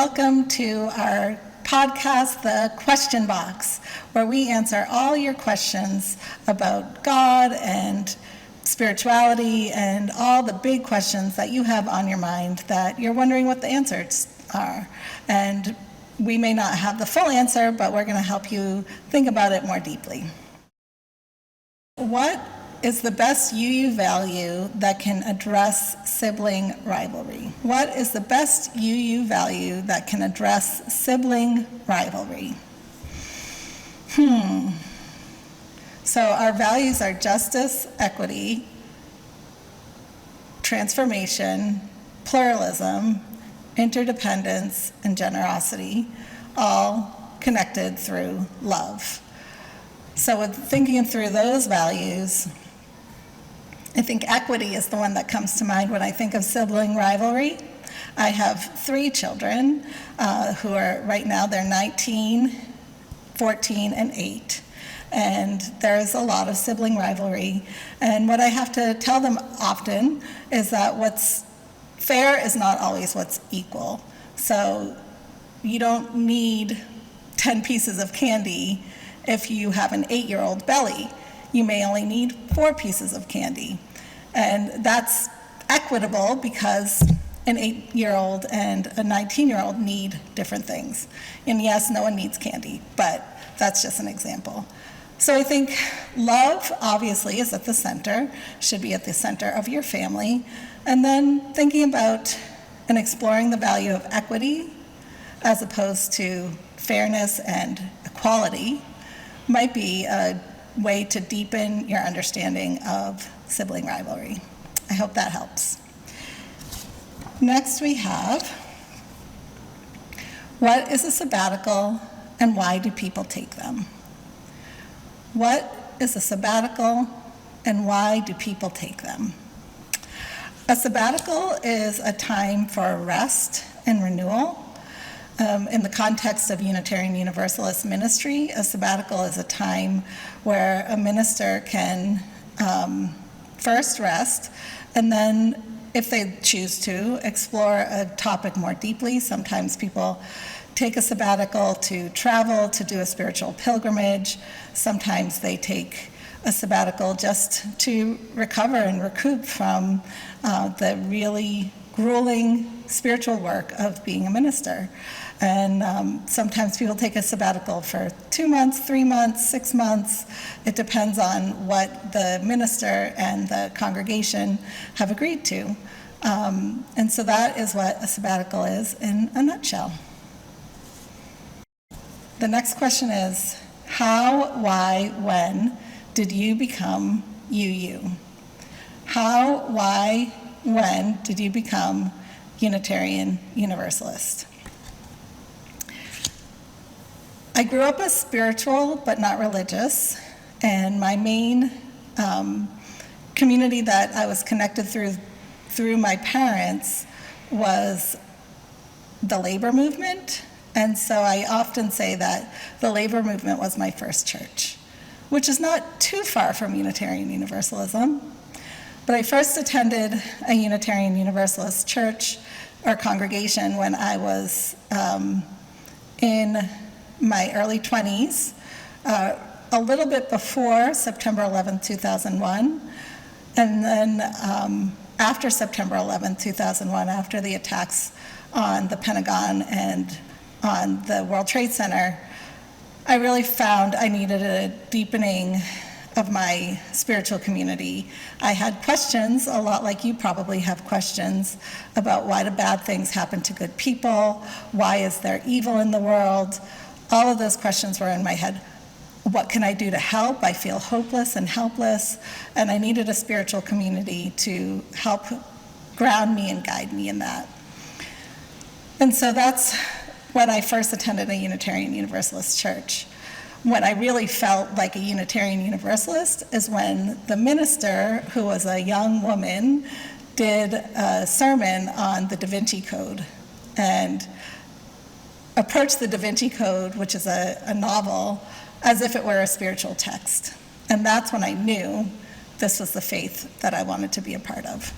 welcome to our podcast, The Question Box, where we answer all your questions about God and spirituality and all the big questions that you have on your mind that you're wondering what the answers are. And we may not have the full answer, but we're going to help you think about it more deeply. What is the best UU value that can address sibling rivalry? What is the best UU value that can address sibling rivalry? So our values are justice, equity, transformation, pluralism, interdependence, and generosity, all connected through love. So with thinking through those values, I think equity is the one that comes to mind when I think of sibling rivalry. I have 3 children who are right now, they're 19, 14, and 8. And there's a lot of sibling rivalry. And what I have to tell them often is that what's fair is not always what's equal. So you don't need 10 pieces of candy if you have an 8-year-old belly. You may only need 4 pieces of candy. And that's equitable because an 8-year-old and a 19-year-old need different things. And yes, no one needs candy, but that's just an example. So I think love, obviously, is at the center, should be at the center of your family. And then thinking about and exploring the value of equity as opposed to fairness and equality might be a way to deepen your understanding of sibling rivalry. I hope that helps. Next we have, what is a sabbatical and why do people take them? What is a sabbatical and why do people take them? A sabbatical is a time for rest and renewal. In the context of Unitarian Universalist ministry, a sabbatical is a time where a minister can first rest, and then, if they choose to, explore a topic more deeply. Sometimes people take a sabbatical to travel, to do a spiritual pilgrimage. Sometimes they take a sabbatical just to recover and recoup from the really grueling spiritual work of being a minister. And sometimes people take a sabbatical for 2 months, 3 months, 6 months. It depends on what the minister and the congregation have agreed to. And so that is what a sabbatical is in a nutshell. The next question is, how, why, when did you become UU? How, why, when did you become Unitarian Universalist? I grew up as spiritual but not religious, and my main community that I was connected through my parents was the labor movement. And so I often say that the labor movement was my first church, which is not too far from Unitarian Universalism. But I first attended a Unitarian Universalist church or congregation when I was in my early 20s, a little bit before September 11, 2001. And then after September 11, 2001, after the attacks on the Pentagon and on the World Trade Center, I really found I needed a deepening of my spiritual community. I had questions, a lot like you probably have questions, about why do bad things happen to good people? Why is there evil in the world? All of those questions were in my head. What can I do to help? I feel hopeless and helpless, and I needed a spiritual community to help ground me and guide me in that. And so that's when I first attended a Unitarian Universalist church. When I really felt like a Unitarian Universalist is when the minister, who was a young woman, did a sermon on the Da Vinci Code and approached the Da Vinci Code, which is a novel, as if it were a spiritual text. And that's when I knew this was the faith that I wanted to be a part of.